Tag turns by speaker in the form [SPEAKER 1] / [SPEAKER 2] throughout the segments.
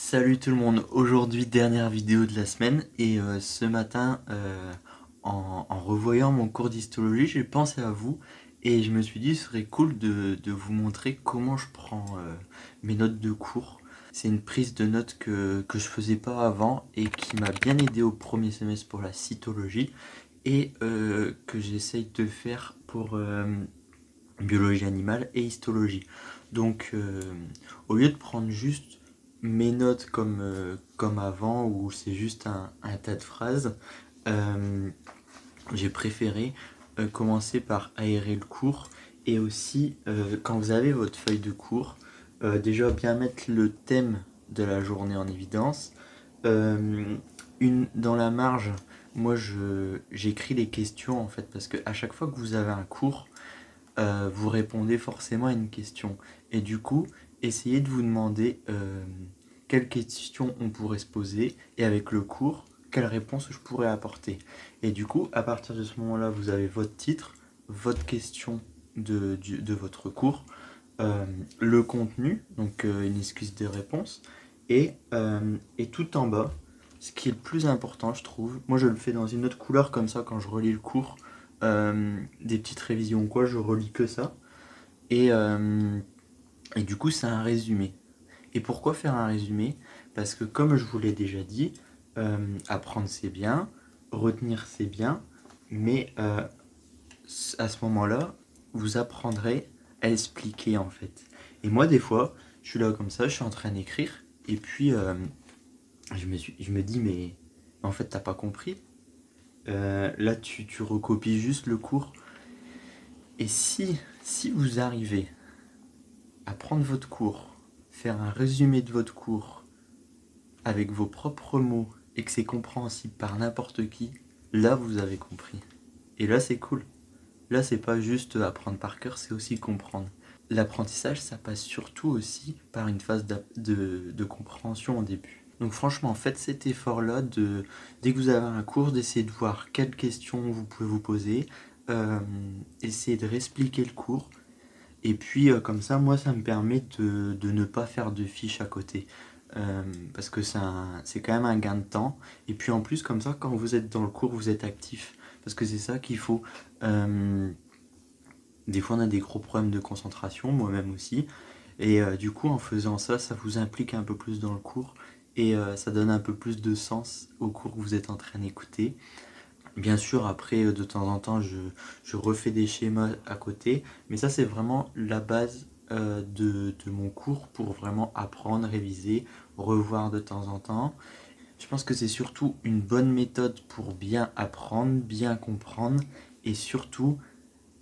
[SPEAKER 1] Salut tout le monde, aujourd'hui dernière vidéo de la semaine et ce matin en revoyant mon cours d'histologie j'ai pensé à vous et je me suis dit ce serait cool de vous montrer comment je prends mes notes de cours. C'est une prise de notes que je faisais pas avant et qui m'a bien aidé au premier semestre pour la cytologie et que j'essaye de faire pour biologie animale et histologie. Donc au lieu de prendre juste mes notes comme avant où c'est juste un tas de phrases, j'ai préféré commencer par aérer le cours et aussi quand vous avez votre feuille de cours, déjà bien mettre le thème de la journée en évidence. Dans la marge, moi j'écris les questions en fait parce que à chaque fois que vous avez un cours, vous répondez forcément à une question. Et du coup, essayez de vous demander quelles questions on pourrait se poser et avec le cours, quelle réponse je pourrais apporter. Et du coup, à partir de ce moment-là, vous avez votre titre, votre question de votre cours, le contenu, donc une excuse de réponse, et tout en bas, ce qui est le plus important, je trouve, moi je le fais dans une autre couleur comme ça quand je relis le cours, des petites révisions ou quoi, je relis que ça. Et, euh, et du coup, c'est un résumé. Et pourquoi faire un résumé? Parce que comme je vous l'ai déjà dit, apprendre c'est bien, retenir c'est bien, mais à ce moment-là, vous apprendrez à expliquer en fait. Et moi, des fois, je suis là comme ça, je suis en train d'écrire, et puis je me dis, mais en fait, t'as pas compris. Là, tu recopies juste le cours. Et si vous arrivez à prendre votre cours, faire un résumé de votre cours avec vos propres mots et que c'est compréhensible par n'importe qui, là vous avez compris. Et là c'est cool. Là c'est pas juste apprendre par cœur, c'est aussi comprendre. L'apprentissage ça passe surtout aussi par une phase de compréhension au début. Donc franchement faites cet effort là dès que vous avez un cours d'essayer de voir quelles questions vous pouvez vous poser, essayez de réexpliquer le cours. Et puis comme ça, moi, ça me permet de ne pas faire de fiches à côté. Parce que c'est quand même un gain de temps. Et puis en plus, comme ça, quand vous êtes dans le cours, vous êtes actif. Parce que c'est ça qu'il faut. Des fois, on a des gros problèmes de concentration, moi-même aussi. Et du coup, en faisant ça, ça vous implique un peu plus dans le cours. Et ça donne un peu plus de sens au cours que vous êtes en train d'écouter. Bien sûr, après, de temps en temps, je refais des schémas à côté, mais ça, c'est vraiment la base de mon cours pour vraiment apprendre, réviser, revoir de temps en temps. Je pense que c'est surtout une bonne méthode pour bien apprendre, bien comprendre, et surtout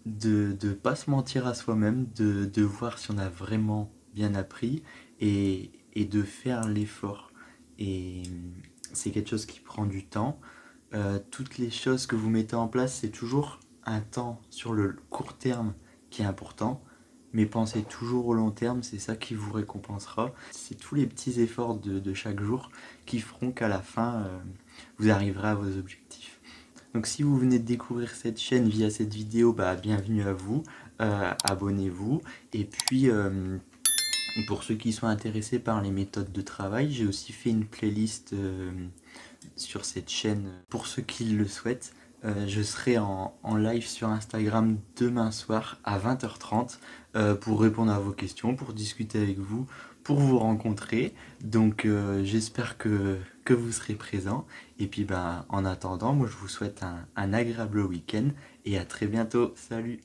[SPEAKER 1] de ne pas se mentir à soi-même, de voir si on a vraiment bien appris et de faire l'effort. Et c'est quelque chose qui prend du temps. Toutes les choses que vous mettez en place, c'est toujours un temps sur le court terme qui est important, mais pensez toujours au long terme, c'est ça qui vous récompensera. C'est tous les petits efforts de chaque jour qui feront qu'à la fin, vous arriverez à vos objectifs. Donc si vous venez de découvrir cette chaîne via cette vidéo, bah, bienvenue à vous, abonnez-vous, et puis pour ceux qui sont intéressés par les méthodes de travail, j'ai aussi fait une playlist sur cette chaîne pour ceux qui le souhaitent. Je serai en live sur Instagram demain soir à 20h30 pour répondre à vos questions, pour discuter avec vous, pour vous rencontrer. Donc j'espère que vous serez présents. Et puis ben, en attendant, moi je vous souhaite un agréable week-end et à très bientôt. Salut!